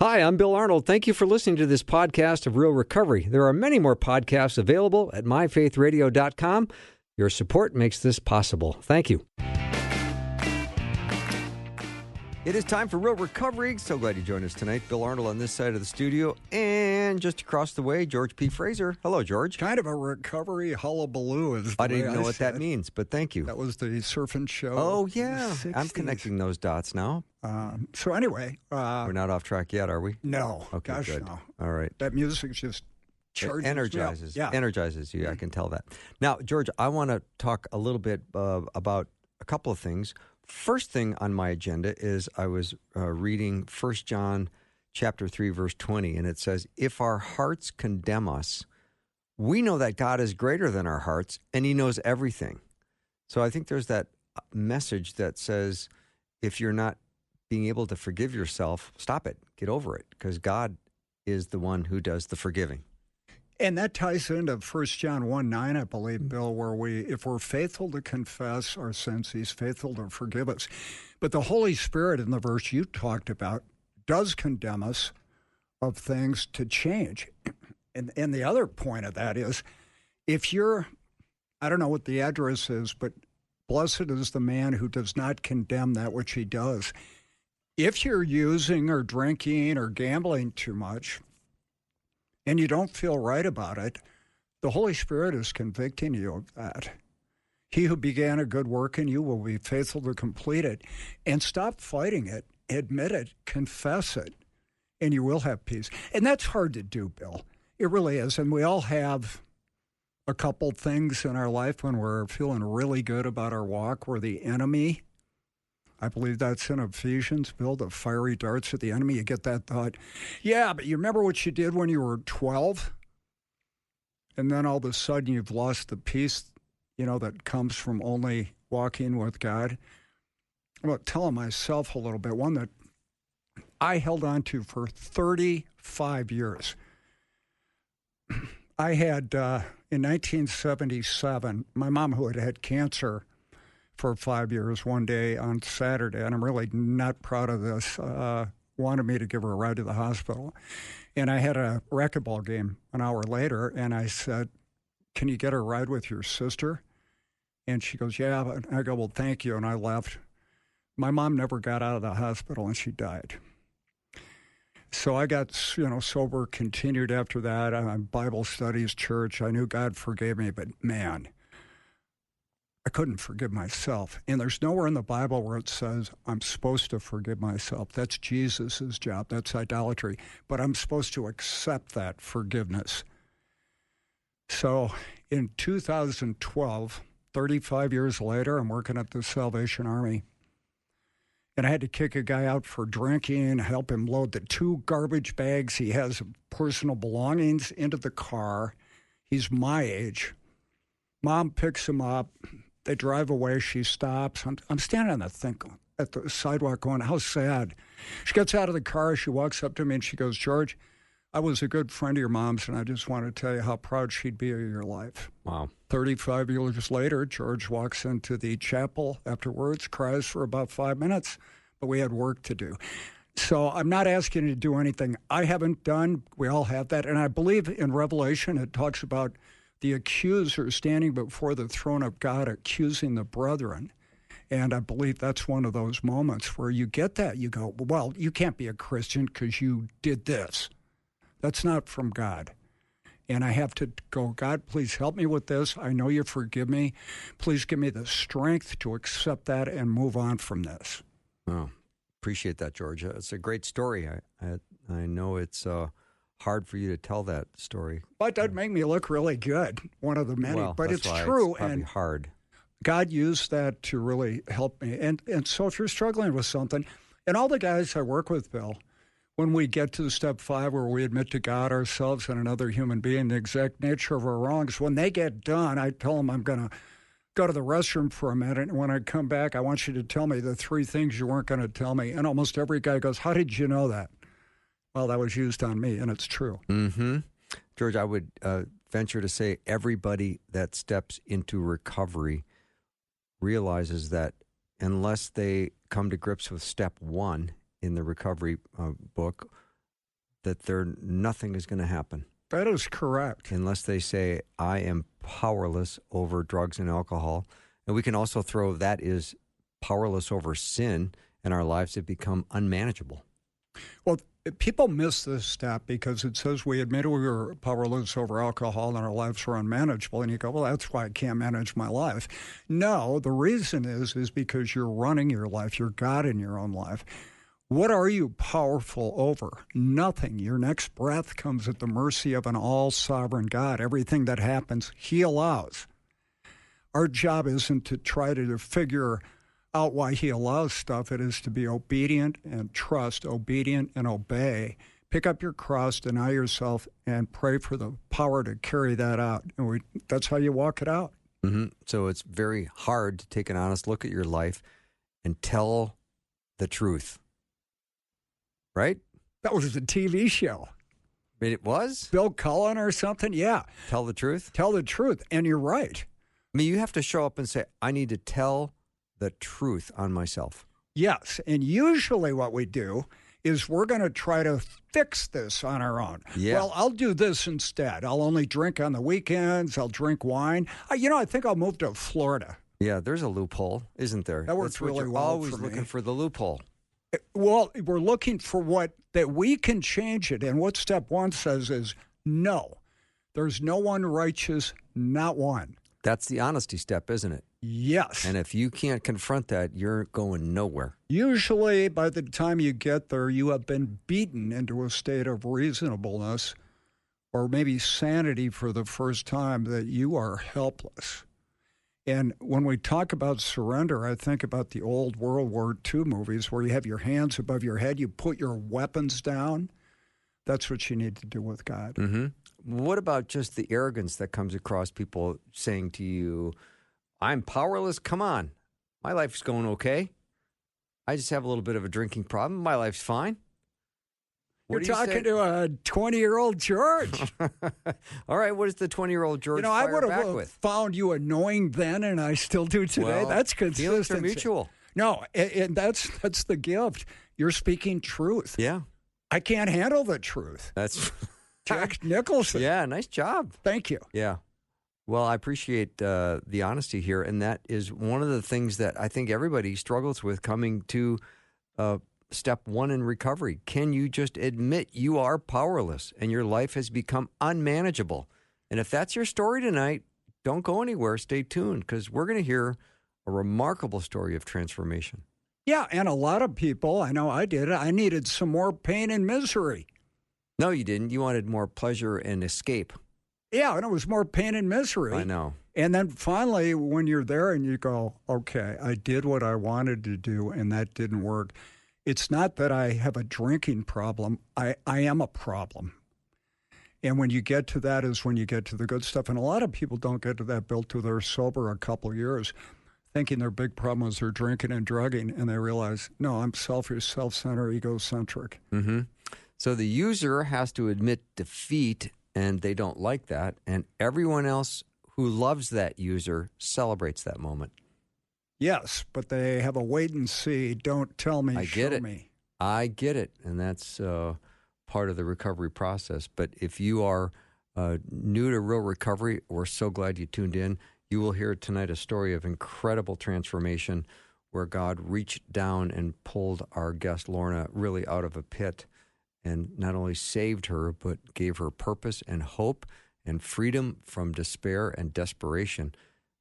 Hi, I'm Bill Arnold. Thank you for listening to this podcast of Real Recovery. There are many more podcasts available at myfaithradio.com. Your support makes this possible. Thank you. It is time for Real Recovery. So glad you joined us tonight. Bill Arnold on this side of the studio. And just across the way, George P. Fraser. Hello, George. Kind of a recovery hullabaloo is the I didn't way know I what said. that means, but thank you. That was the surfing show. Oh, in the yeah. I'm 60s. connecting those dots now. So anyway. We're not off track yet, are we? No. Okay, Gosh, good. no. All right. That music just charges me up. Energizes. Yeah. Energizes you. I can tell that. Now, George, I want to talk a little bit about a couple of things. First thing on my agenda is I was reading 1 John chapter 3, verse 20, and it says, if our hearts condemn us, we know that God is greater than our hearts, and he knows everything. So I think there's that message that says, if you're not being able to forgive yourself, stop it, get over it, because God is the one who does the forgiving. And that ties into 1 John 1:9, I believe, Bill, where if we're faithful to confess our sins, he's faithful to forgive us. But the Holy Spirit, in the verse you talked about, does condemn us of things to change. And the other point of that is, if you're, I don't know what the address is, but blessed is the man who does not condemn that which he does. If you're using or drinking or gambling too much, and you don't feel right about it, the Holy Spirit is convicting you of that. He who began a good work in you will be faithful to complete it. And stop fighting it. Admit it. Confess it. And you will have peace. And that's hard to do, Bill. It really is. And we all have a couple things in our life when we're feeling really good about our walk, where the enemy, I believe that's in Ephesians, Bill, the fiery darts of the enemy. You get that thought, yeah, but you remember what you did when you were 12? And then all of a sudden you've lost the peace, that comes from only walking with God. Well, telling myself a little bit, one that I held on to for 35 years. I had, in 1977, my mom, who had cancer for 5 years, one day on Saturday, and I'm really not proud of this, wanted me to give her a ride to the hospital. And I had a racquetball game an hour later, and I said, can you get a ride with your sister? And she goes, yeah. And I go, well, thank you. And I left. My mom never got out of the hospital, and she died. So I got, sober, continued after that. Bible studies, church. I knew God forgave me, but man, I couldn't forgive myself. And there's nowhere in the Bible where it says I'm supposed to forgive myself. That's Jesus' job. That's idolatry. But I'm supposed to accept that forgiveness. So in 2012, 35 years later, I'm working at the Salvation Army. And I had to kick a guy out for drinking, help him load the 2 garbage bags he has of personal belongings into the car. He's my age. Mom picks him up. They drive away. She stops. I'm standing on at the sidewalk going, how sad. She gets out of the car. She walks up to me and she goes, George, I was a good friend of your mom's, and I just want to tell you how proud she'd be of your life. Wow. 35 years later, George walks into the chapel afterwards, cries for about 5 minutes, but we had work to do. So I'm not asking you to do anything I haven't done. We all have that. And I believe in Revelation it talks about the accuser standing before the throne of God accusing the brethren. And I believe that's one of those moments where you get that. You go, well, you can't be a Christian because you did this. That's not from God. And I have to go, God, please help me with this. I know you forgive me. Please give me the strength to accept that and move on from this. Oh, appreciate that, George. It's a great story. I know it's hard for you to tell that story. But it doesn't make me look really good, one of the many. Well, but that's it's why true. It's probably and hard. God used that to really help me. And so if you're struggling with something, and all the guys I work with, Bill, when we get to step 5 where we admit to God, ourselves, and another human being the exact nature of our wrongs, when they get done, I tell them I'm going to go to the restroom for a minute, and when I come back, I want you to tell me the 3 things you weren't going to tell me. And almost every guy goes, how did you know that? Well, that was used on me, and it's true. Mm-hmm. George, I would venture to say everybody that steps into recovery realizes that unless they come to grips with step 1 in the recovery book, that nothing is going to happen. That is correct. Unless they say, I am powerless over drugs and alcohol. And we can also throw that is powerless over sin in our lives that become unmanageable. Well, people miss this step because it says we admitted we were powerless over alcohol and our lives were unmanageable. And you go, well, that's why I can't manage my life. No, the reason is because you're running your life. You're God in your own life. What are you powerful over? Nothing. Your next breath comes at the mercy of an all-sovereign God. Everything that happens, He allows. Our job isn't to try to figure out why He allows stuff. It is to be obedient and trust, obedient and obey. Pick up your cross, deny yourself, and pray for the power to carry that out. And that's how you walk it out. Mm-hmm. So it's very hard to take an honest look at your life and tell the truth. Right? That was a TV show. It was? Bill Cullen or something? Yeah. Tell the truth? Tell the truth. And you're right. I mean, you have to show up and say, I need to tell the truth on myself. Yes. And usually what we do is we're going to try to fix this on our own. Yeah. Well, I'll do this instead. I'll only drink on the weekends. I'll drink wine. I think I'll move to Florida. Yeah, there's a loophole, isn't there? That works really well. Always looking for the loophole. Well, we're looking for that we can change it. And what step one says is no. There's no one righteous, not one. That's the honesty step, isn't it? Yes. And if you can't confront that, you're going nowhere. Usually, by the time you get there, you have been beaten into a state of reasonableness or maybe sanity for the first time that you are helpless. And when we talk about surrender, I think about the old World War II movies where you have your hands above your head, you put your weapons down. That's what you need to do with God. Mm-hmm. What about just the arrogance that comes across people saying to you, I'm powerless? Come on. My life's going okay. I just have a little bit of a drinking problem. My life's fine. You're talking to a 20-year-old George. All right, what does the 20-year-old George I fire would back have with? Found you annoying then, and I still do today. Well, that's consistency. Feelings are mutual. No, and that's the gift. You're speaking truth. Yeah. I can't handle the truth. That's Jack Nicholson. Yeah, nice job. Thank you. Yeah. Well, I appreciate the honesty here, and that is one of the things that I think everybody struggles with coming to step one in recovery. Can you just admit you are powerless and your life has become unmanageable? And if that's your story tonight, don't go anywhere. Stay tuned because we're going to hear a remarkable story of transformation. Yeah, and a lot of people, I know I did it, I needed some more pain and misery. No, you didn't. You wanted more pleasure and escape. Yeah, and it was more pain and misery. I know. And then finally, when you're there and you go, okay, I did what I wanted to do and that didn't work. It's not that I have a drinking problem. I am a problem. And when you get to that is when you get to the good stuff. And a lot of people don't get to that bill till they're sober a couple of years, thinking their big problem is they're drinking and drugging. And they realize, no, I'm selfish, self-centered, egocentric. Mm-hmm. So the user has to admit defeat, and they don't like that. And everyone else who loves that user celebrates that moment. Yes, but they have a wait and see. Don't tell me, show me. I get it, and that's part of the recovery process. But if you are new to real recovery, we're so glad you tuned in. You will hear tonight a story of incredible transformation where God reached down and pulled our guest Lorna really out of a pit and not only saved her, but gave her purpose and hope and freedom from despair and desperation.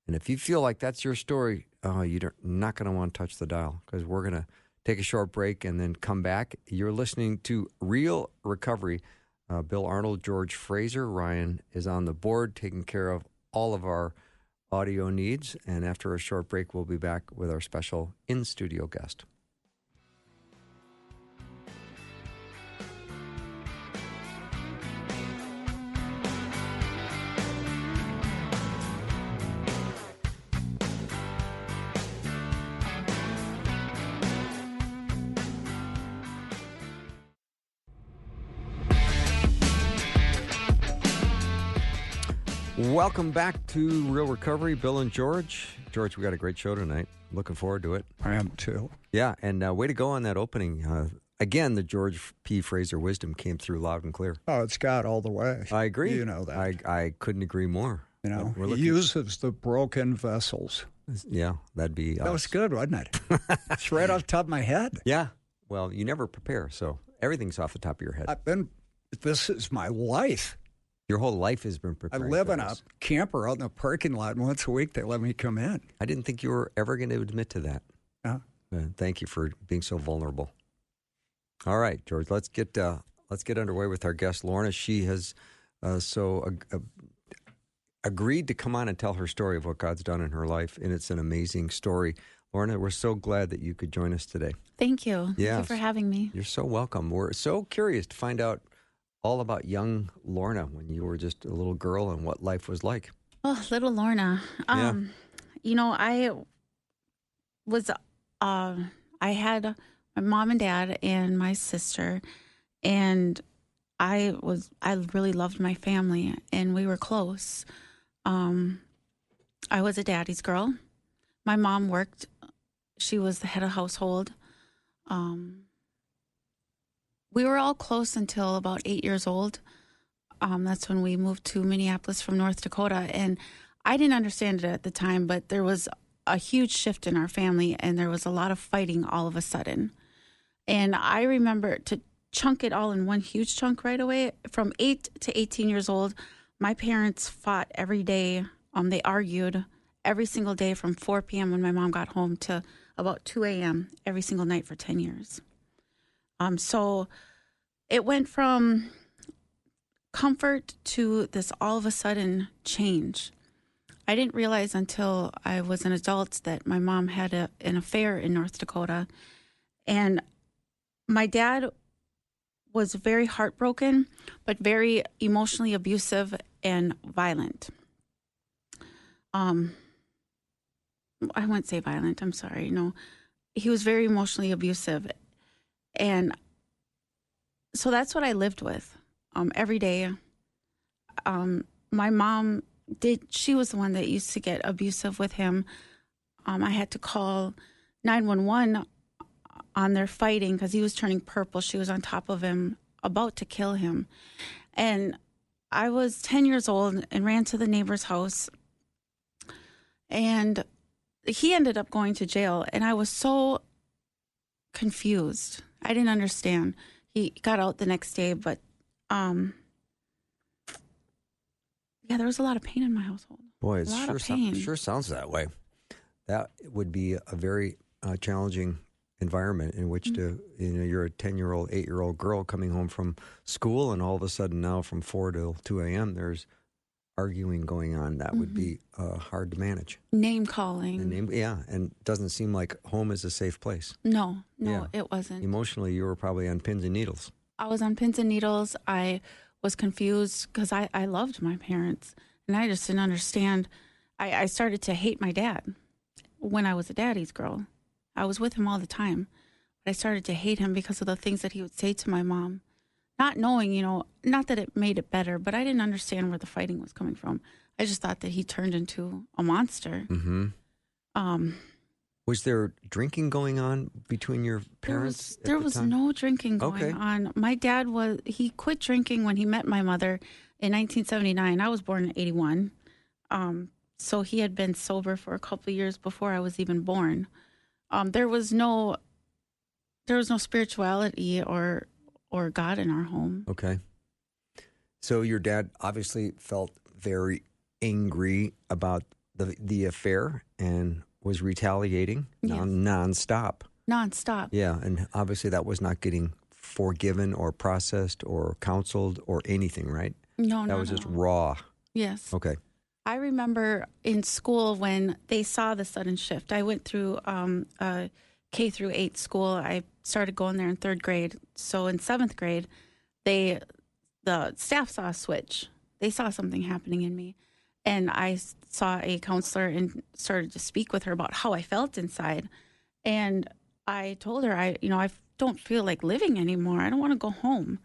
And if you feel like that's your story, you're not going to want to touch the dial because we're going to take a short break and then come back. You're listening to Real Recovery. Bill Arnold, George Fraser, Ryan is on the board taking care of all of our audio needs. And after a short break, we'll be back with our special in-studio guest. Welcome back to Real Recovery, Bill and George. George, we got a great show tonight. Looking forward to it. I am too. Yeah, and way to go on that opening. again, the George P. Fraser wisdom came through loud and clear. Oh, it's God all the way. I agree. You know that. I couldn't agree more. He uses the broken vessels. Yeah, that'd be That was good, wasn't it? It's right off the top of my head. Yeah. Well, you never prepare, so everything's off the top of your head. This is my life. Your whole life has been I preparing. live in a camper out in the parking lot, and once a week they let me come in. I didn't think you were ever going to admit to that. Thank you for being so vulnerable. All right, George, let's get underway with our guest, Lorna. She has agreed to come on and tell her story of what God's done in her life, and it's an amazing story. Lorna, we're so glad that you could join us today. Thank you. Thank you for having me. You're so welcome. We're so curious to find out all about young Lorna when you were just a little girl and what life was like. Oh, little Lorna. I was, I had my mom and dad and my sister, and I really loved my family, and we were close. I was a daddy's girl. My mom worked. She was the head of household. We were all close until about 8 years old. That's when we moved to Minneapolis from North Dakota. And I didn't understand it at the time, but there was a huge shift in our family, and there was a lot of fighting all of a sudden. And I remember, to chunk it all in one huge chunk right away, from 8 to 18 years old, my parents fought every day. They argued every single day from 4 p.m. when my mom got home to about 2 a.m. every single night for 10 years. So it went from comfort to this all of a sudden change. I didn't realize until I was an adult that my mom had an affair in North Dakota. And my dad was very heartbroken, but very emotionally abusive and violent. I wouldn't say violent, I'm sorry. No, he was very emotionally abusive. And so that's what I lived with every day. My mom she was the one that used to get abusive with him. I had to call 911 on their fighting because he was turning purple. She was on top of him, about to kill him. And I was 10 years old and ran to the neighbor's house. And he ended up going to jail. And I was so confused. I didn't understand. He got out the next day, but there was a lot of pain in my household. Boy, it sure sounds that way. That would be a very challenging environment in which to, you're a 10-year-old, 8-year-old girl coming home from school, and all of a sudden now from 4 till 2 a.m. there's arguing going on. That would be hard to manage. Name calling. And it doesn't seem like home is a safe place. No, it wasn't. Emotionally, you were probably on pins and needles. I was on pins and needles. I was confused because I loved my parents, and I just didn't understand. I started to hate my dad when I was a daddy's girl. I was with him all the time, but I started to hate him because of the things that he would say to my mom. Not knowing, not that it made it better, but I didn't understand where the fighting was coming from. I just thought that he turned into a monster. Mm-hmm. Was there drinking going on between your parents? There was no drinking going on. My dad he quit drinking when he met my mother in 1979. I was born in 81. So he had been sober for a couple of years before I was even born. There was no spirituality or God in our home. Okay. So your dad obviously felt very angry about the affair and was retaliating nonstop. Nonstop. Yeah, and obviously that was not getting forgiven or processed or counseled or anything, right? No, that was just raw. Yes. Okay. I remember in school when they saw the sudden shift. I went through K through 8 school. I started going there in 3rd grade. So in 7th grade, the staff saw a switch. They saw something happening in me. And I saw a counselor and started to speak with her about how I felt inside. And I told her, I don't feel like living anymore. I don't want to go home.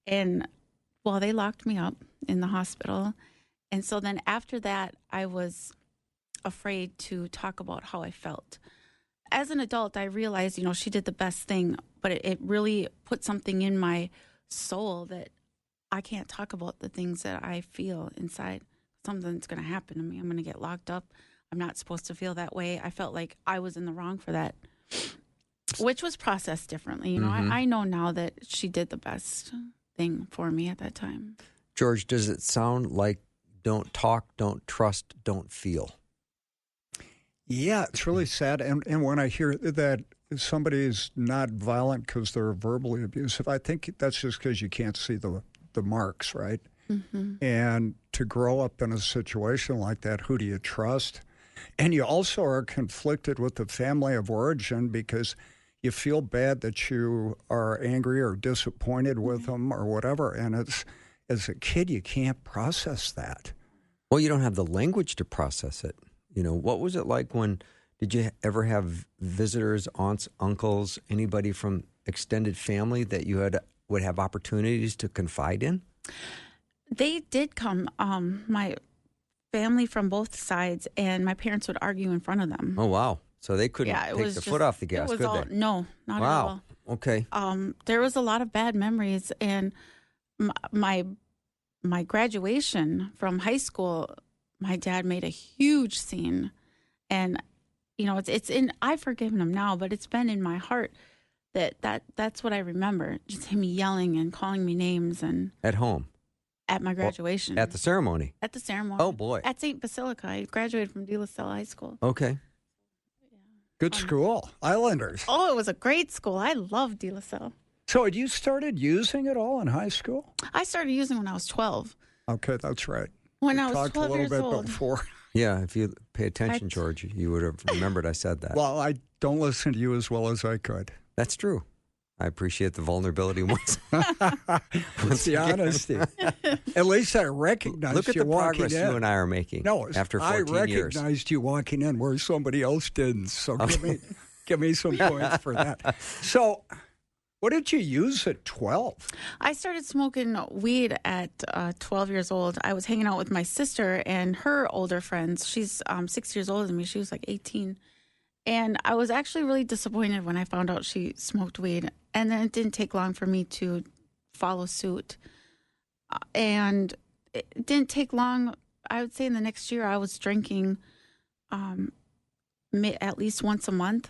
And they locked me up in the hospital. And so then after that, I was afraid to talk about how I felt. as an adult, I realized, she did the best thing, but it really put something in my soul that I can't talk about the things that I feel inside. Something's going to happen to me. I'm going to get locked up. I'm not supposed to feel that way. I felt like I was in the wrong for that, which was processed differently. I know now that she did the best thing for me at that time. George, does it sound like don't talk, don't trust, don't feel? Yeah, it's really sad. And when I hear that somebody is not violent because they're verbally abusive, I think that's just because you can't see the marks, right? Mm-hmm. And to grow up in a situation like that, who do you trust? And you also are conflicted with the family of origin because you feel bad that you are angry or disappointed with them or whatever. And as a kid, you can't process that. Well, you don't have the language to process it. What was it like did you ever have visitors, aunts, uncles, anybody from extended family that you would have opportunities to confide in? They did come, my family from both sides, and my parents would argue in front of them. Oh, wow. So they couldn't take the foot off the gas, could they? No, not at all. Okay. There was a lot of bad memories, and my graduation from high school, my dad made a huge scene, and it's in. I've forgiven him now, but it's been in my heart that's what I remember. Just him yelling and calling me names and at home, at my graduation, at the ceremony. At the ceremony. Oh boy, at St. Basilica. I graduated from De La Salle High School. Okay. Good school, Islanders. Oh, it was a great school. I loved De La Salle. So had you started using it all in high school? I started using when I was 12. Okay, that's right. When I was 12 years old. Talked a little bit before. Yeah, if you pay attention, George, you would have remembered I said that. Well, I don't listen to you as well as I could. That's true. I appreciate the vulnerability once. It's the honesty. At least I recognized Look at you the walking progress in. you and I are making after 14 years. I recognized you walking in where somebody else didn't. So give me some points for that. So what did you use at 12? I started smoking weed at 12 years old. I was hanging out with my sister and her older friends. She's 6 years older than me. She was like 18. And I was actually really disappointed when I found out she smoked weed. And then it didn't take long for me to follow suit. And it didn't take long. I would say in the next year I was drinking at least once a month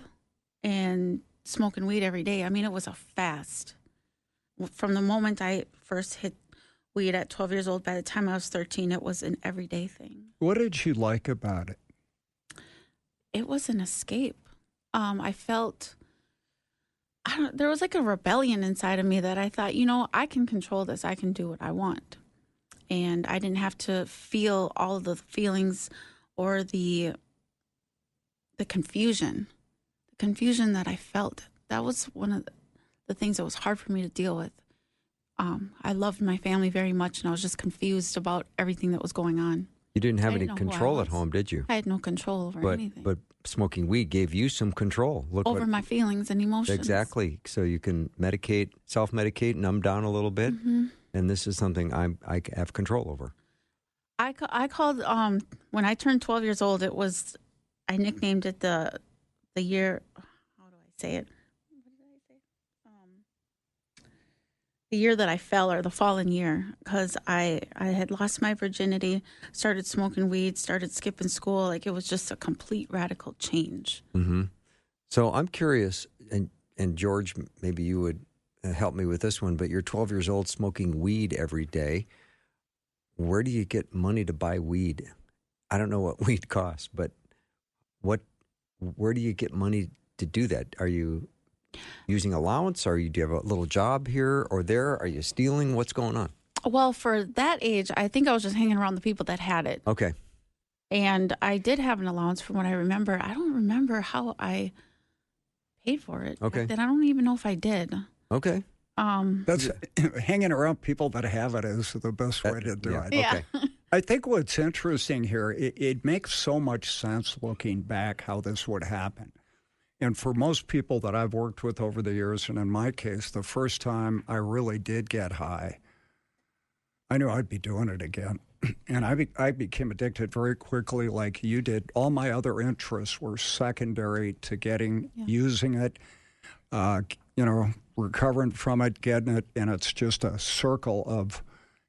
and smoking weed every day. I mean, it was a fast. From the moment I first hit weed at 12 years old, by the time I was 13, it was an everyday thing. What did you like about it? It was an escape. I felt, there was like a rebellion inside of me that I thought, I can control this. I can do what I want. And I didn't have to feel all of the feelings or the confusion. The confusion that I felt. That was one of the things that was hard for me to deal with. I loved my family very much, and I was just confused about everything that was going on. You didn't have any control at home, did you? I had no control over anything. But smoking weed gave you some control. Over my feelings and emotions. Exactly. So you can self-medicate, numb down a little bit. Mm-hmm. And this is something I have control over. I called, when I turned 12 years old, I nicknamed it the year, how do I say it? What did I say? The year that I fell, or the fallen year, because I had lost my virginity, started smoking weed, started skipping school. Like, it was just a complete radical change. Mm-hmm. So I'm curious, and George, maybe you would help me with this one, but you're 12 years old smoking weed every day. Where do you get money to buy weed? I don't know what weed costs, but where do you get money to do that? Are you using allowance? Do you have a little job here or there? Are you stealing? What's going on? Well, for that age, I think I was just hanging around the people that had it. Okay. And I did have an allowance from what I remember. I don't remember how I paid for it. Okay. Then I don't even know if I did. Okay. That's hanging around people that have it is the best way to do it. Yeah. Okay. I think what's interesting here, it makes so much sense looking back how this would happen. And for most people that I've worked with over the years, and in my case, the first time I really did get high, I knew I'd be doing it again. And I became addicted very quickly like you did. All my other interests were secondary to using it, recovering from it, getting it. And it's just a circle of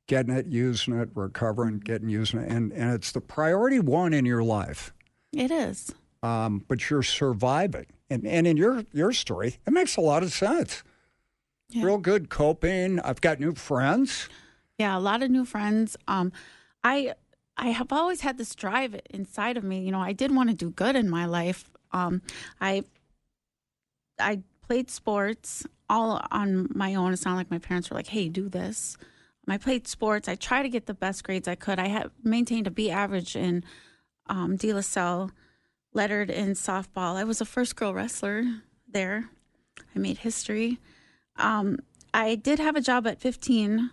getting it, using it, recovering, getting, using it. And it's the priority one in your life. It is. But you're surviving. And in your story, it makes a lot of sense. Yeah. Real good coping. I've got new friends. Yeah, a lot of new friends. I have always had this drive inside of me. I did want to do good in my life. I played sports all on my own. It's not like my parents were like, hey, do this. I played sports. I tried to get the best grades I could. I had maintained a B average in De La Salle, lettered in softball. I was a first girl wrestler there. I made history. I did have a job at 15,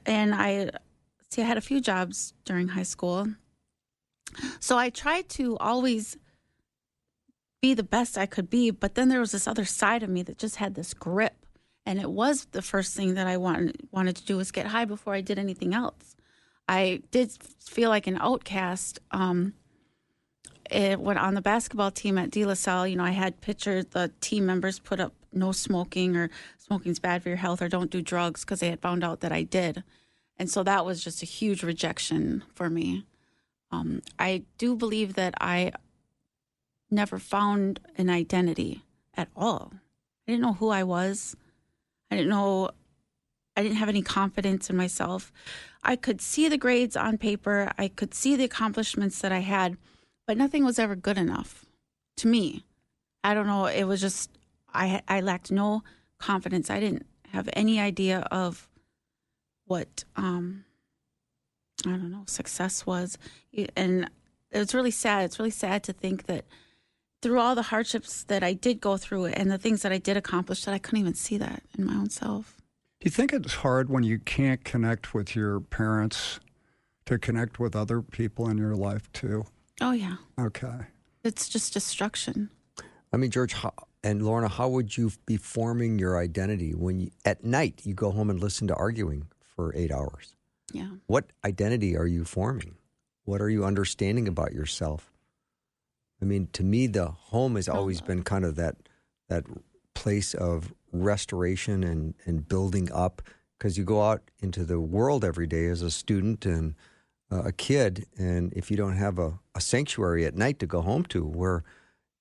and I had a few jobs during high school. So I tried to always be the best I could be, but then there was this other side of me that just had this grip. And it was the first thing that I wanted to do was get high before I did anything else. I did feel like an outcast. When on the basketball team at De La Salle, I had pictures, the team members put up no smoking or smoking's bad for your health or don't do drugs because they had found out that I did. And so that was just a huge rejection for me. I do believe that I never found an identity at all. I didn't know who I was. I didn't have any confidence in myself. I could see the grades on paper. I could see the accomplishments that I had, but nothing was ever good enough to me. I don't know. It was just, I lacked no confidence. I didn't have any idea of what, success was. And it was really sad. It's really sad to think that through all the hardships that I did go through and the things that I did accomplish, that I couldn't even see that in my own self. Do you think it's hard when you can't connect with your parents to connect with other people in your life too? Oh, yeah. Okay. It's just destruction. I mean, George and Lorna, how would you be forming your identity when at night you go home and listen to arguing for 8 hours? Yeah. What identity are you forming? What are you understanding about yourself? I mean, to me, the home has always been kind of that place of restoration and building up, because you go out into the world every day as a student and a kid, and if you don't have a sanctuary at night to go home to where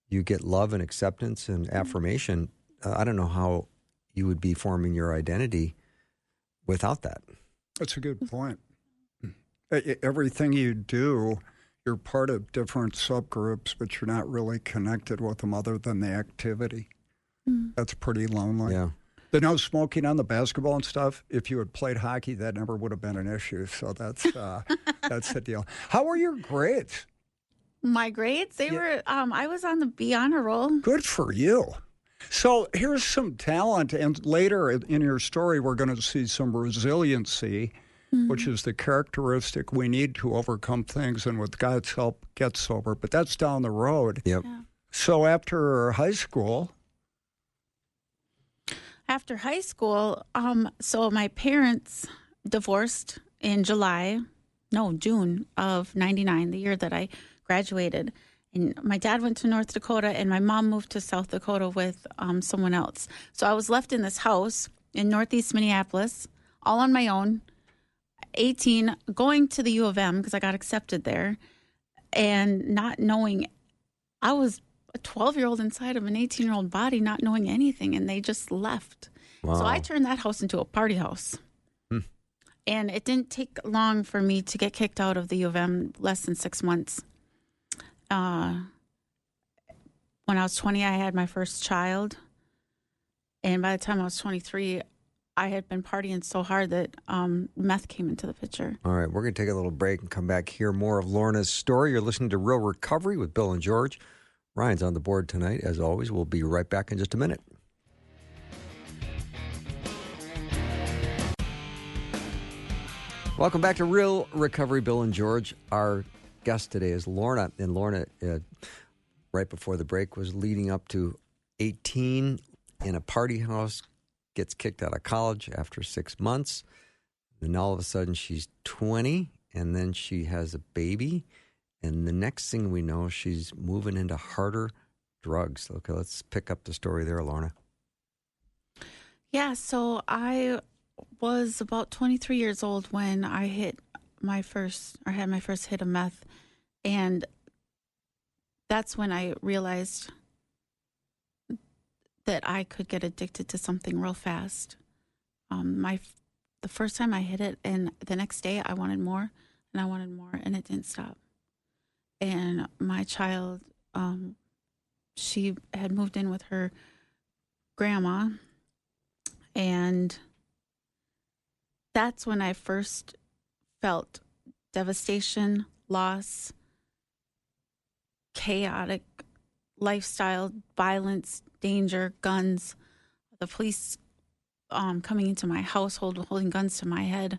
you get love and acceptance and affirmation, I don't know how you would be forming your identity without that. That's a good point. Everything you do, you're part of different subgroups, but you're not really connected with them other than the activity. That's pretty lonely. Yeah. The no smoking on the basketball and stuff, if you had played hockey, that never would have been an issue. So that's the deal. How were your grades? My grades? They were, I was on the B honor roll. Good for you. So here's some talent. And later in your story, we're going to see some resiliency, which is the characteristic we need to overcome things and with God's help get sober. But that's down the road. Yep. Yeah. So after high school... So my parents divorced in June of 99, the year that I graduated. And my dad went to North Dakota and my mom moved to South Dakota with someone else. So I was left in this house in Northeast Minneapolis, all on my own, 18, going to the U of M because I got accepted there, and not knowing, I was a 12-year-old inside of an 18-year-old body, not knowing anything, and they just left. Wow. So I turned that house into a party house. And it didn't take long for me to get kicked out of the U of M, less than 6 months. When I was 20, I had my first child. And by the time I was 23, I had been partying so hard that meth came into the picture. All right, we're going to take a little break and come back, hear more of Lorna's story. You're listening to Real Recovery with Bill and George. Ryan's on the board tonight, as always. We'll be right back in just a minute. Welcome back to Real Recovery, Bill and George. Our guest today is Lorna. And Lorna, right before the break, was leading up to 18 in a party house, gets kicked out of college after 6 months, Then all of a sudden she's 20, and then she has a baby. And the next thing we know, she's moving into harder drugs. Okay, let's pick up the story there, Lorna. Yeah, so I was about 23 years old when I had my first hit of meth. And that's when I realized that I could get addicted to something real fast. The first time I hit it, and the next day I wanted more, and it didn't stop. And my child, she had moved in with her grandma, and that's when I first felt devastation, loss, chaotic lifestyle, violence, danger, guns, the police coming into my household, holding guns to my head.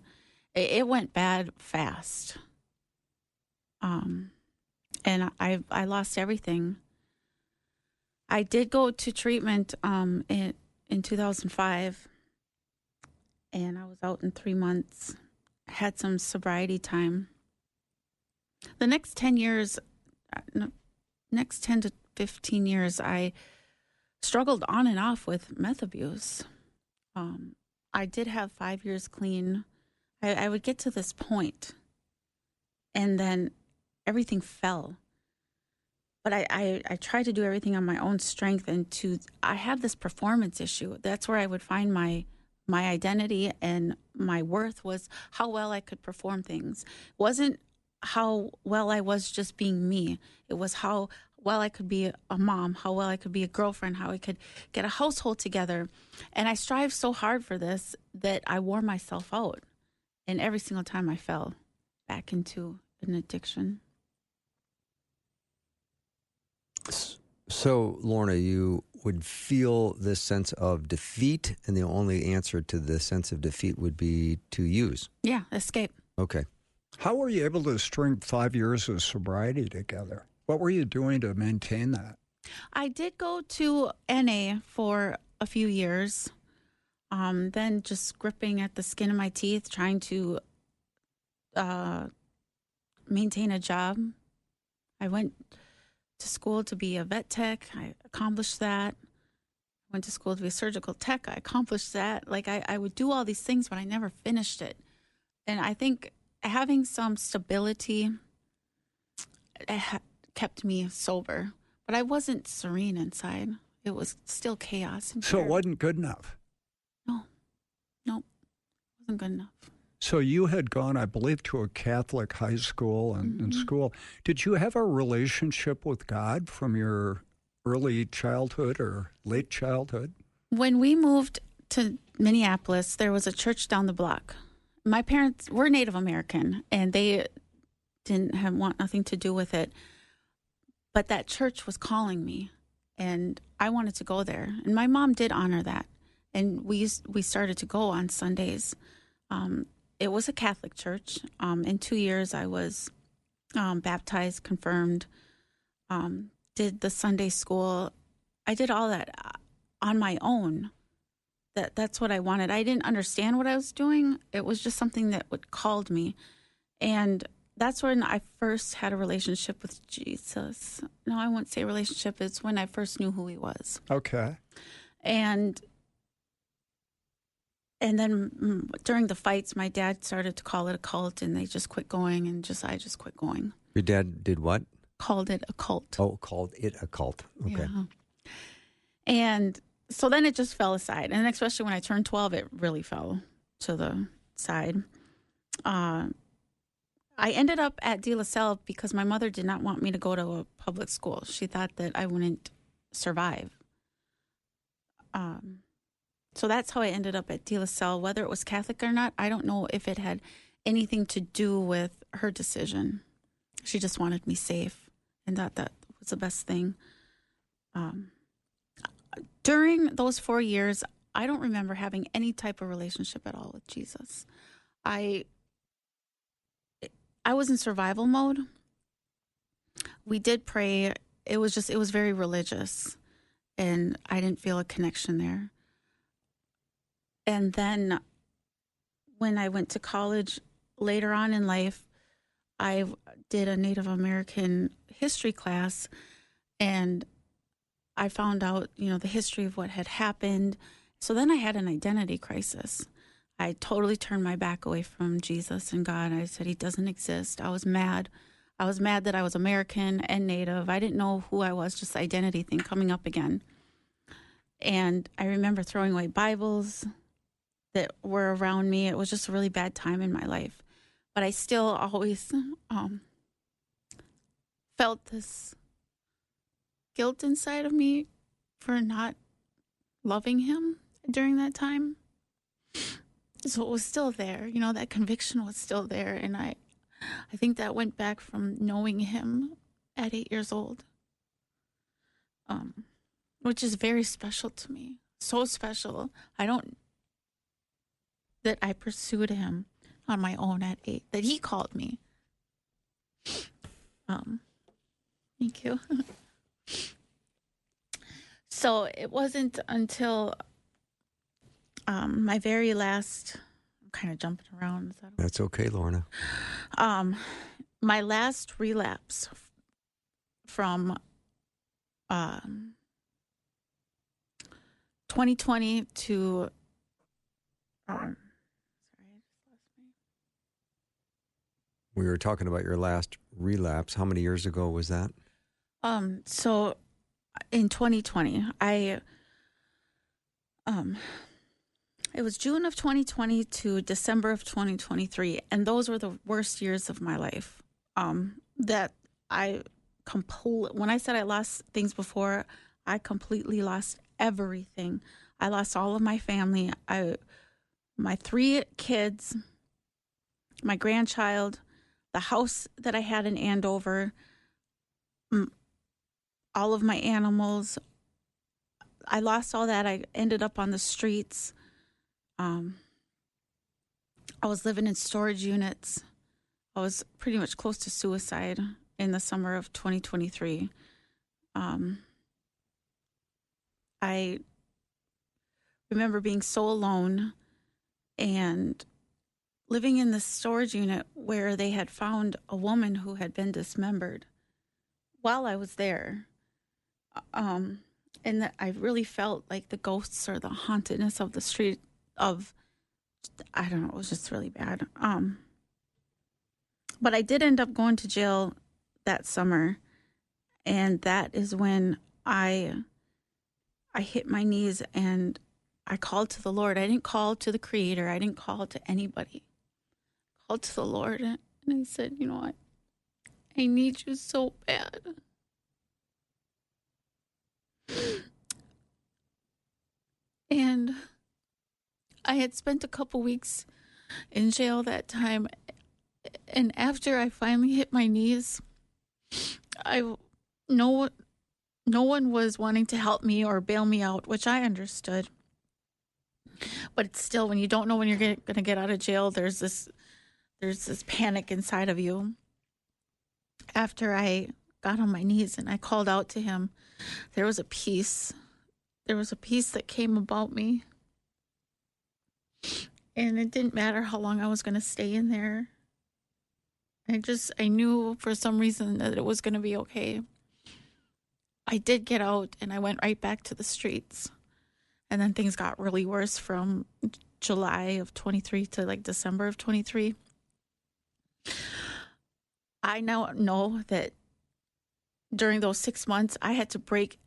It went bad fast. And I lost everything. I did go to treatment in 2005, and I was out in 3 months, had some sobriety time. The next 10 to 15 years, I struggled on and off with meth abuse. I did have 5 years clean. I would get to this point, and then everything fell. But I tried to do everything on my own strength, and I have this performance issue. That's where I would find my identity, and my worth was how well I could perform things. It wasn't how well I was just being me. It was how well I could be a mom, how well I could be a girlfriend, how I could get a household together. And I strived so hard for this that I wore myself out. And every single time I fell back into an addiction. So, Lorna, you would feel this sense of defeat, and the only answer to the sense of defeat would be to use. Yeah, escape. Okay. How were you able to string 5 years of sobriety together? What were you doing to maintain that? I did go to NA for a few years, then just gripping at the skin of my teeth, trying to maintain a job. I went to school to be a vet tech. I accomplished that. Went to school to be a surgical tech. I accomplished that. Like I would do all these things, but I never finished it. And I think having some stability kept me sober, but I wasn't serene inside. It was still chaos. So it wasn't good enough? No, wasn't good enough. So you had gone, I believe, to a Catholic high school and school. Did you have a relationship with God from your early childhood or late childhood? When we moved to Minneapolis, there was a church down the block. My parents were Native American, and they didn't want nothing to do with it. But that church was calling me, and I wanted to go there. And my mom did honor that, and we started to go on Sundays. It was a Catholic church. In 2 years, I was baptized, confirmed, did the Sunday school. I did all that on my own. That's what I wanted. I didn't understand what I was doing. It was just something that called me. And that's when I first had a relationship with Jesus. No, I wouldn't say relationship. It's when I first knew who he was. Okay. And then during the fights, my dad started to call it a cult, and they just quit going, and I just quit going. Your dad did what? Called it a cult. Oh, called it a cult. Okay. Yeah. And so then it just fell aside. And especially when I turned 12, it really fell to the side. I ended up at De La Salle because my mother did not want me to go to a public school. She thought that I wouldn't survive. So that's how I ended up at De La Salle. Whether it was Catholic or not, I don't know if it had anything to do with her decision. She just wanted me safe and thought that was the best thing. During those 4 years, I don't remember having any type of relationship at all with Jesus. I was in survival mode. We did pray. It was very religious, and I didn't feel a connection there. And then when I went to college later on in life, I did a Native American history class, and I found out, the history of what had happened. So then I had an identity crisis. I totally turned my back away from Jesus and God. I said, he doesn't exist. I was mad. I was mad that I was American and Native. I didn't know who I was, just the identity thing coming up again. And I remember throwing away Bibles that were around me. It was just a really bad time in my life. But I still always felt this guilt inside of me for not loving him during that time. So it was still there. That conviction was still there. And I think that went back from knowing him at 8 years old, which is very special to me. So special. That I pursued him on my own at 8, that he called me. Thank you. So it wasn't until my very last, I'm kind of jumping around. That's okay, Lorna. My last relapse from 2020 to We were talking about your last relapse. How many years ago was that? So in 2020, it was June of 2020 to December of 2023, and those were the worst years of my life. That when I said I lost things before, I completely lost everything. I lost all of my family. My 3 kids, my grandchild, the house that I had in Andover, all of my animals. I lost all that. I ended up on the streets. I was living in storage units. I was pretty much close to suicide in the summer of 2023. I remember being so alone and living in this storage unit where they had found a woman who had been dismembered while I was there. And that I really felt like the ghosts or the hauntedness of the street of, I don't know, it was just really bad. But I did end up going to jail that summer. And that is when I hit my knees and I called to the Lord. I didn't call to the Creator. I didn't call to anybody. I called to the Lord and I said, you know what? I need you so bad. And I had spent a couple weeks in jail that time. And after I finally hit my knees, no one was wanting to help me or bail me out, which I understood. But it's still, when you don't know when you're going to get out of jail, there's this panic inside of you. After I got on my knees and I called out to him, there was a peace. There was a peace that came about me. And it didn't matter how long I was going to stay in there. I knew for some reason that it was going to be okay. I did get out and I went right back to the streets. And then things got really worse from July of 23 to like December of 23. I now know that during those 6 months, I had to break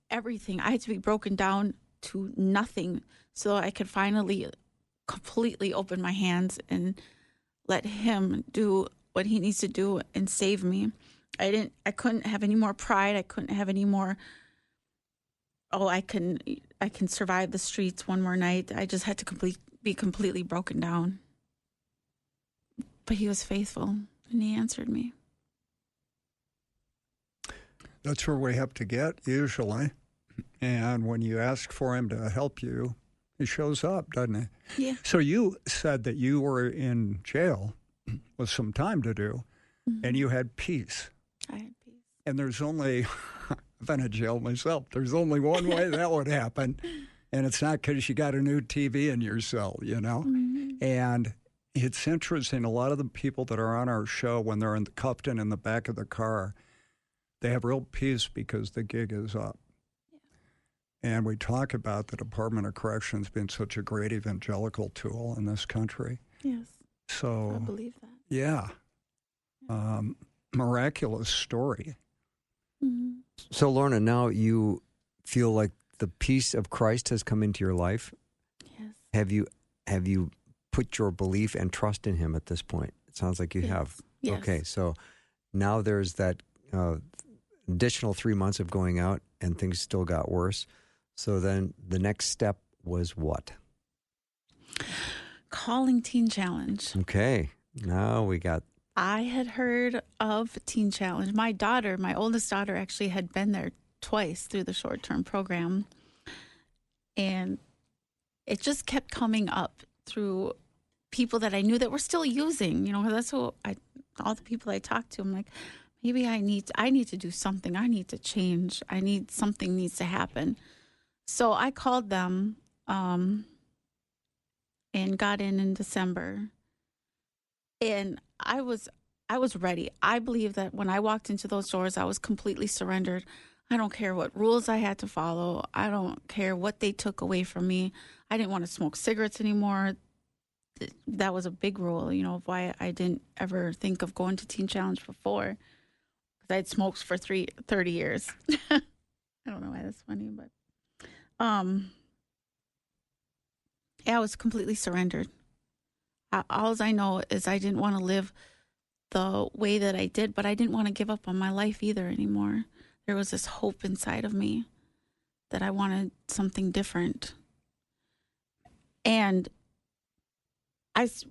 everything. I had to be broken down to nothing so I could finally completely open my hands and let him do what he needs to do and save me. I couldn't have any more pride. I couldn't have any more, I can survive the streets one more night. I just had to be completely broken down. But he was faithful and he answered me. That's where we have to get, usually. And when you ask for him to help you, he shows up, doesn't he? Yeah. So you said that you were in jail with some time to do, and you had peace. I had peace. And there's only, I've been in jail myself, there's only one way that would happen, and it's not because you got a new TV in your cell, you know? And it's interesting, a lot of the people that are on our show, when they're cuffed in the back of the car, they have real peace because the gig is up. And we talk about the Department of Corrections being such a great evangelical tool in this country. Yes. So I believe that. Yeah. Miraculous story. Mm-hmm. So, Lorna, now you feel like the peace of Christ has come into your life. Yes. Have you put your belief and trust in him at this point? It sounds like you have. Yes. Okay, so now there's that additional 3 months of going out, and things still got worse. So then the next step was what? Calling Teen Challenge. Okay, now we got... I had heard of Teen Challenge. My oldest daughter, actually had been there twice through the short-term program. And it just kept coming up through people that I knew that were still using. That's all the people I talked to. I'm like, maybe I need to do something. I need to change. Something needs to happen. So I called them and got in December. And I was ready. I believe that when I walked into those doors, I was completely surrendered. I don't care what rules I had to follow. I don't care what they took away from me. I didn't want to smoke cigarettes anymore. That was a big rule, of why I didn't ever think of going to Teen Challenge before. Because I had smoked for 30 years. I don't know why that's funny, but I was completely surrendered. All I know is I didn't want to live the way that I did, but I didn't want to give up on my life either anymore. There was this hope inside of me that I wanted something different. And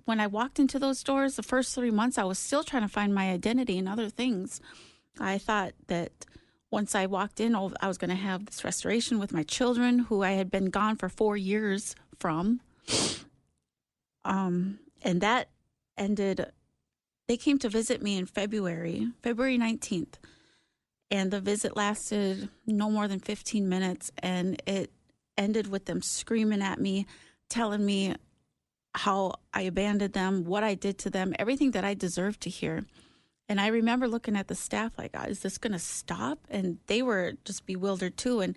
when I walked into those doors, the first 3 months, I was still trying to find my identity and other things. I thought that once I walked in, I was going to have this restoration with my children, who I had been gone for 4 years from. And that ended. They came to visit me in February 19th. And the visit lasted no more than 15 minutes. And it ended with them screaming at me, telling me how I abandoned them, what I did to them, everything that I deserved to hear. And I remember looking at the staff like, is this going to stop? And they were just bewildered too. And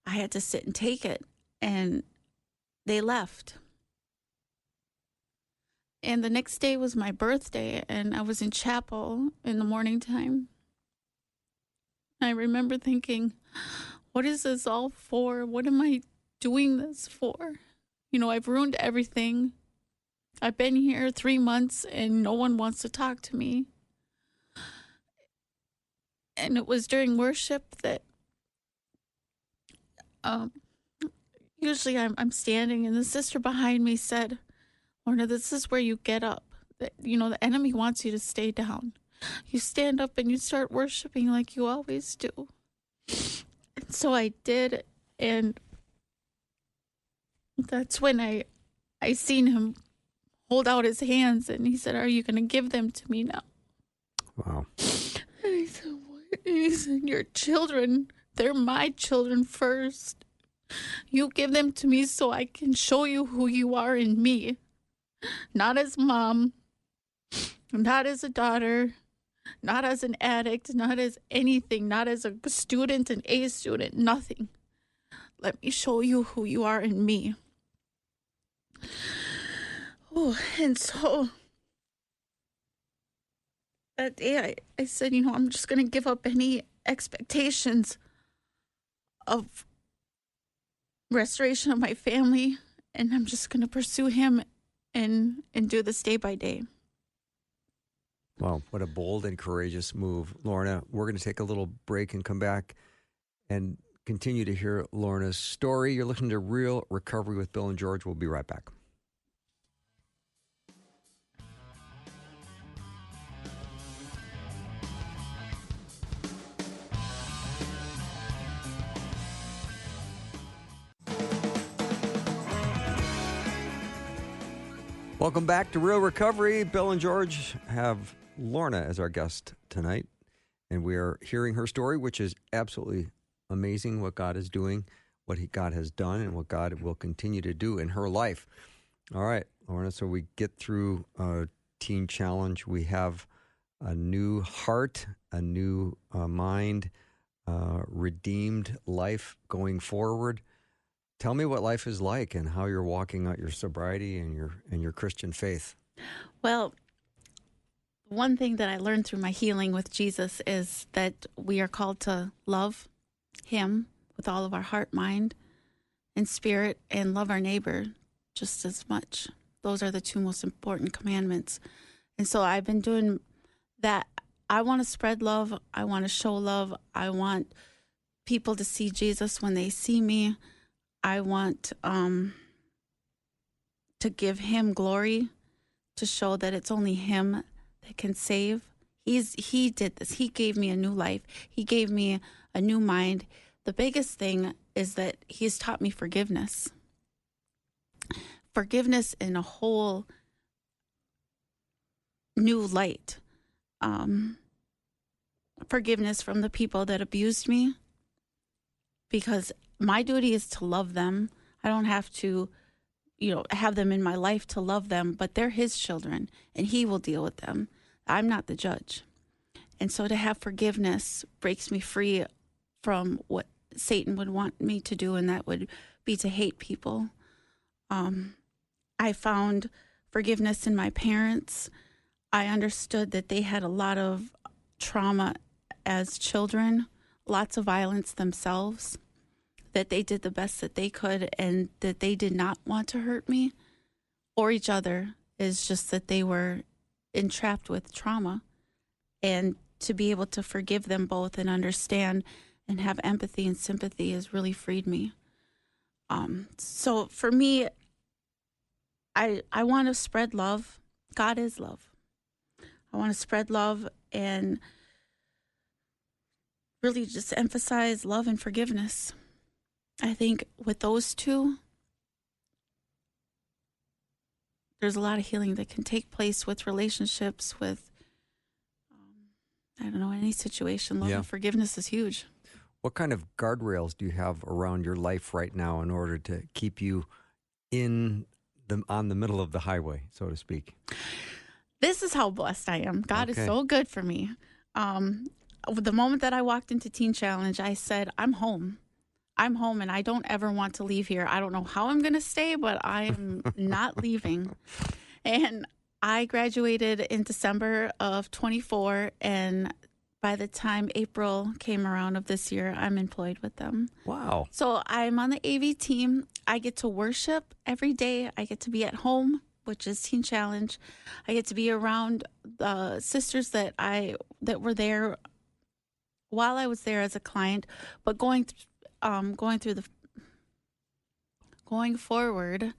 I had to sit and take it. And they left. And the next day was my birthday, and I was in chapel in the morning time. I remember thinking, what is this all for? What am I doing this for? I've ruined everything. I've been here 3 months, and no one wants to talk to me. And it was during worship that usually I'm standing, and the sister behind me said, Lorna, this is where you get up. The enemy wants you to stay down. You stand up and you start worshiping like you always do. And so I did, and that's when I seen him hold out his hands, and he said, are you going to give them to me now? Wow. And I said, what? And he said, your children, they're my children first. You give them to me so I can show you who you are in me. Not as mom, not as a daughter, not as an addict, not as anything, not as a student, an A student, nothing. Let me show you who you are in me. Oh, and so that day I said, I'm just going to give up any expectations of restoration of my family, and I'm just going to pursue him and do this day by day. Wow, what a bold and courageous move. Lorna, we're going to take a little break and come back and continue to hear Lorna's story. You're listening to Real Recovery with Bill and George. We'll be right back. Welcome back to Real Recovery. Bill and George have Lorna as our guest tonight, and we are hearing her story, which is absolutely amazing, what God is doing, what God has done, and what God will continue to do in her life. All right, Lorna. So we get through Teen Challenge. We have a new heart, a new mind, redeemed life going forward. Tell me what life is like and how you're walking out your sobriety and your Christian faith. Well, one thing that I learned through my healing with Jesus is that we are called to love him with all of our heart, mind, and spirit, and love our neighbor just as much. Those are the two most important commandments. And so I've been doing that. I want to spread love. I want to show love. I want people to see Jesus when they see me. I want to give him glory, to show that it's only him that can save. He did this. He gave me a new life. He gave me a new mind. The biggest thing is that he's taught me forgiveness. Forgiveness in a whole new light. Forgiveness from the people that abused me, because my duty is to love them. I don't have to, have them in my life to love them, but they're his children and he will deal with them. I'm not the judge. And so to have forgiveness breaks me free from what Satan would want me to do, and that would be to hate people. I found forgiveness in my parents. I understood that they had a lot of trauma as children, lots of violence themselves, that they did the best that they could, and that they did not want to hurt me or each other. Is just that they were entrapped with trauma. And to be able to forgive them both and understand and have empathy and sympathy has really freed me. So for me, I want to spread love. God is love. I want to spread love and really just emphasize love and forgiveness. I think with those two, there's a lot of healing that can take place with relationships, with, any situation. Love and forgiveness is huge. What kind of guardrails do you have around your life right now in order to keep you on the middle of the highway, so to speak? This is how blessed I am. God is so good for me. The moment that I walked into Teen Challenge, I said, I'm home. I'm home, and I don't ever want to leave here. I don't know how I'm going to stay, but I am not leaving. And I graduated in December of 24, and by the time April came around of this year, I'm employed with them. Wow. So I'm on the AV team. I get to worship every day. I get to be at home, which is Teen Challenge. I get to be around the sisters that were there while I was there as a client, but going forward,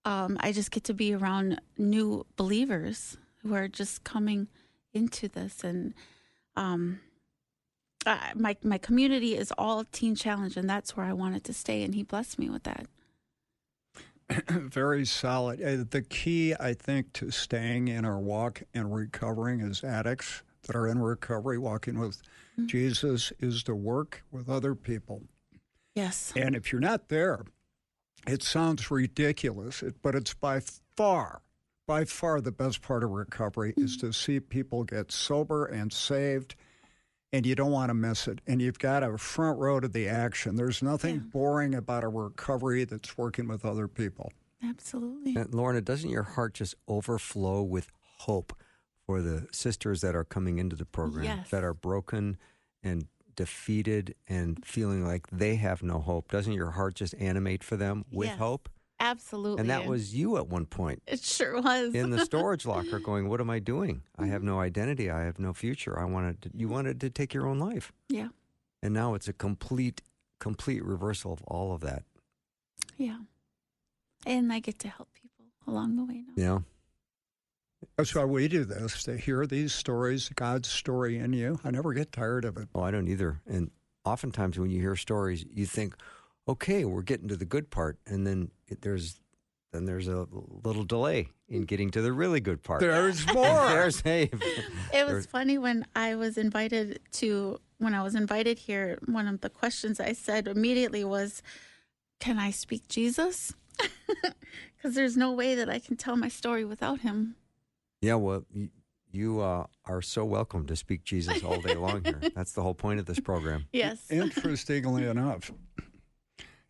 I just get to be around new believers who are just coming into this, and my community is all Teen Challenge, and that's where I wanted to stay, and he blessed me with that. Very solid. The key, I think, to staying in our walk and recovering as addicts that are in recovery, walking with Jesus, is to work with other people. Yes. And if you're not there, it sounds ridiculous, but it's by far the best part of recovery is to see people get sober and saved, and you don't want to miss it. And you've got a front row to the action. There's nothing boring about a recovery that's working with other people. Absolutely. And Lorna, doesn't your heart just overflow with hope for the sisters that are coming into the program, that are broken and defeated and feeling like they have no hope? Doesn't your heart just animate for them with hope? Absolutely. And that was you at one point. It sure was. In the storage locker going, what am I doing? I have no identity. I have no future. You wanted to take your own life. Yeah. And now it's a complete reversal of all of that. Yeah. And I get to help people along the way now. Yeah. That's why we do this, to hear these stories, God's story in you. I never get tired of it. Oh, I don't either. And oftentimes when you hear stories, you think, okay, we're getting to the good part. And then there's a little delay in getting to the really good part. There's more. It was funny when I was invited here, one of the questions I said immediately was, can I speak Jesus? Because there's no way that I can tell my story without him. Yeah, well, you are so welcome to speak Jesus all day long here. That's the whole point of this program. Yes. Interestingly enough,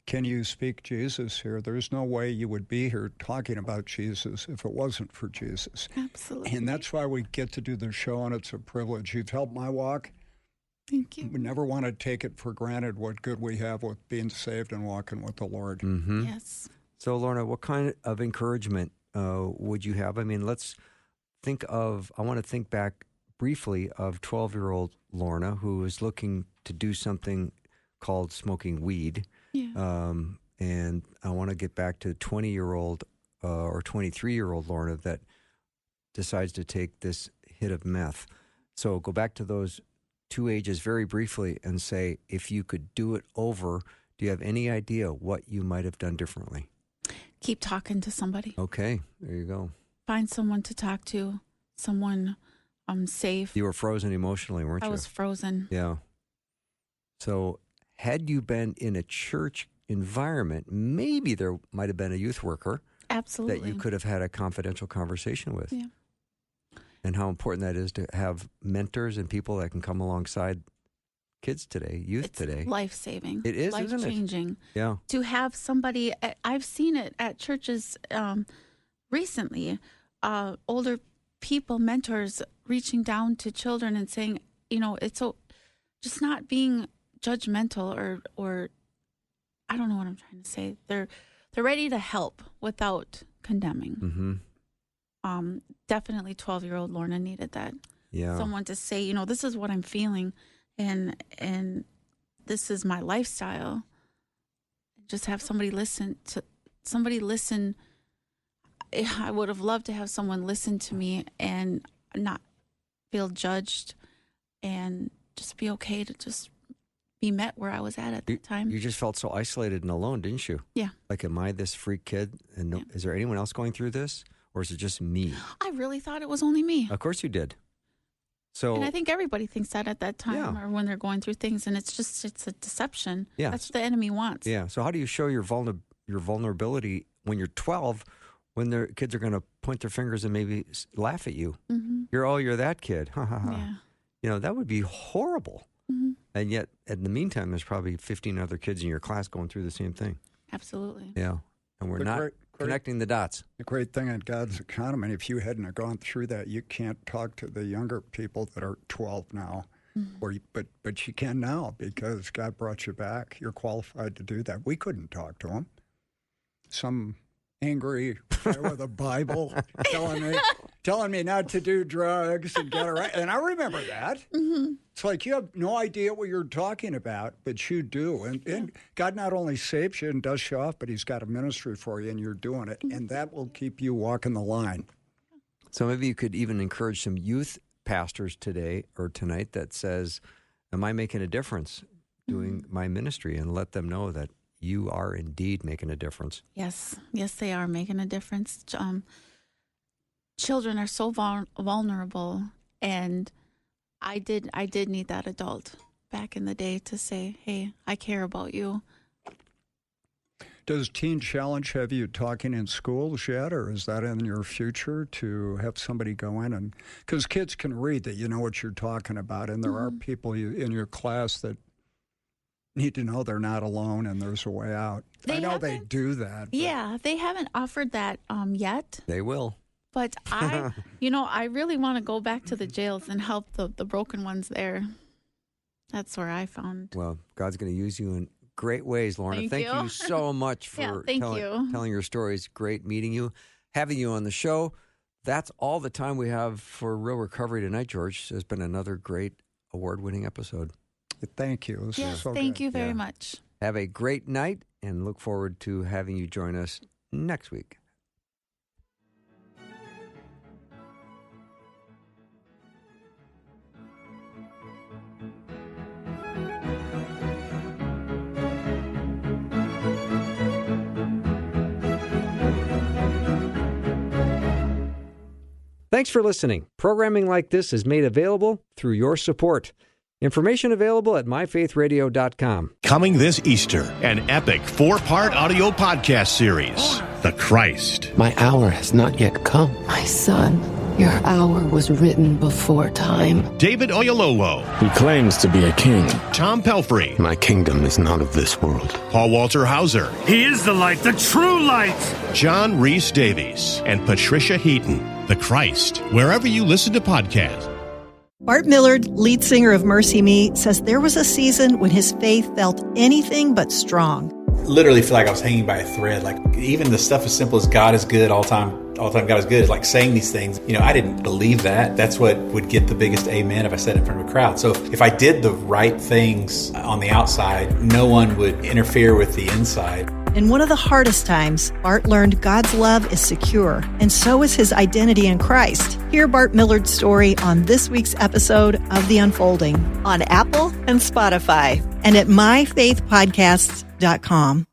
can you speak Jesus here? There's no way you would be here talking about Jesus if it wasn't for Jesus. Absolutely. And that's why we get to do the show, and it's a privilege. You've helped my walk. Thank you. We never want to take it for granted what good we have with being saved and walking with the Lord. Mm-hmm. Yes. So, Lorna, what kind of encouragement would you have? I mean, let's think of, I want to think back briefly of 12-year-old Lorna, who was looking to do something called smoking weed. Yeah. And I want to get back to 20-year-old or 23-year-old Lorna that decides to take this hit of meth. So go back to those two ages very briefly and say, if you could do it over, do you have any idea what you might have done differently? Keep talking to somebody. Okay, there you go. Find someone to talk to, someone safe. You were frozen emotionally, weren't you? I was frozen. Yeah. So had you been in a church environment, maybe there might have been a youth worker Absolutely. that you could have had a confidential conversation with. Yeah. And how important that is to have mentors and people that can come alongside kids today, youth today. Life-saving. It is, isn't it? Life-changing. Yeah. To have somebody, I've seen it at churches recently, older people, mentors, reaching down to children and saying, it's so, just not being judgmental or I don't know what I'm trying to say. They're ready to help without condemning. Mm-hmm. Definitely 12-year-old Lorna needed that. Yeah. Someone to say, this is what I'm feeling and this is my lifestyle. Just have somebody listen. I would have loved to have someone listen to me and not feel judged and just be okay to just be met where I was at that time. You just felt so isolated and alone, didn't you? Yeah. Like, am I this freak kid? And is there anyone else going through this? Or is it just me? I really thought it was only me. Of course you did. So, and I think everybody thinks that at that time or when they're going through things. And it's a deception. Yeah. That's what the enemy wants. Yeah. So how do you show your vulnerability when you're 12, when their kids are going to point their fingers and maybe laugh at you? Mm-hmm. You're that kid. Ha, ha, ha. Yeah. That would be horrible. Mm-hmm. And yet, in the meantime, there's probably 15 other kids in your class going through the same thing. Absolutely. Yeah. And we're not connecting the dots. The great thing in God's economy, if you hadn't have gone through that, you can't talk to the younger people that are 12 now. Mm-hmm. But you can now because God brought you back. You're qualified to do that. We couldn't talk to them. Some angry guy with a Bible telling me not to do drugs and get around. And I remember that. Mm-hmm. It's like you have no idea what you're talking about, but you do. And God not only saves you and dust you off, but he's got a ministry for you and you're doing it. And that will keep you walking the line. So maybe you could even encourage some youth pastors today or tonight that says, am I making a difference doing my ministry? And let them know that you are indeed making a difference. Yes, they are making a difference. Children are so vulnerable, and I did need that adult back in the day to say, "Hey, I care about you." Does Teen Challenge have you talking in schools yet, or is that in your future to have somebody go in and because kids can read that you know what you're talking about, and there are people in your class that need to know they're not alone and there's a way out. I know they do that. Yeah, they haven't offered that yet. They will. But I really want to go back to the jails and help the broken ones there. That's where I found. Well, God's going to use you in great ways, Lorna. Thank you so much for telling your stories. Great meeting you, having you on the show. That's all the time we have for Real Recovery tonight, George. It's been another great award-winning episode. Thank you. Yes, so thank good. you very much. Have a great night and look forward to having you join us next week. Thanks for listening. Programming like this is made available through your support. Information available at myfaithradio.com. Coming this Easter, an epic 4-part audio podcast series, The Christ. My hour has not yet come. My son, your hour was written before time. David Oyelowo. He claims to be a king. Tom Pelfrey. My kingdom is not of this world. Paul Walter Hauser. He is the light, the true light. John Rhys Davies. And Patricia Heaton. The Christ. Wherever you listen to podcasts. Bart Millard, lead singer of Mercy Me, says there was a season when his faith felt anything but strong. Literally feel like I was hanging by a thread. Like even the stuff as simple as God is good all time God is good, is like saying these things. I didn't believe that. That's what would get the biggest amen if I said it in front of a crowd. So if I did the right things on the outside, no one would interfere with the inside. In one of the hardest times, Bart learned God's love is secure, and so is his identity in Christ. Hear Bart Millard's story on this week's episode of The Unfolding on Apple and Spotify and at myfaithpodcasts.com.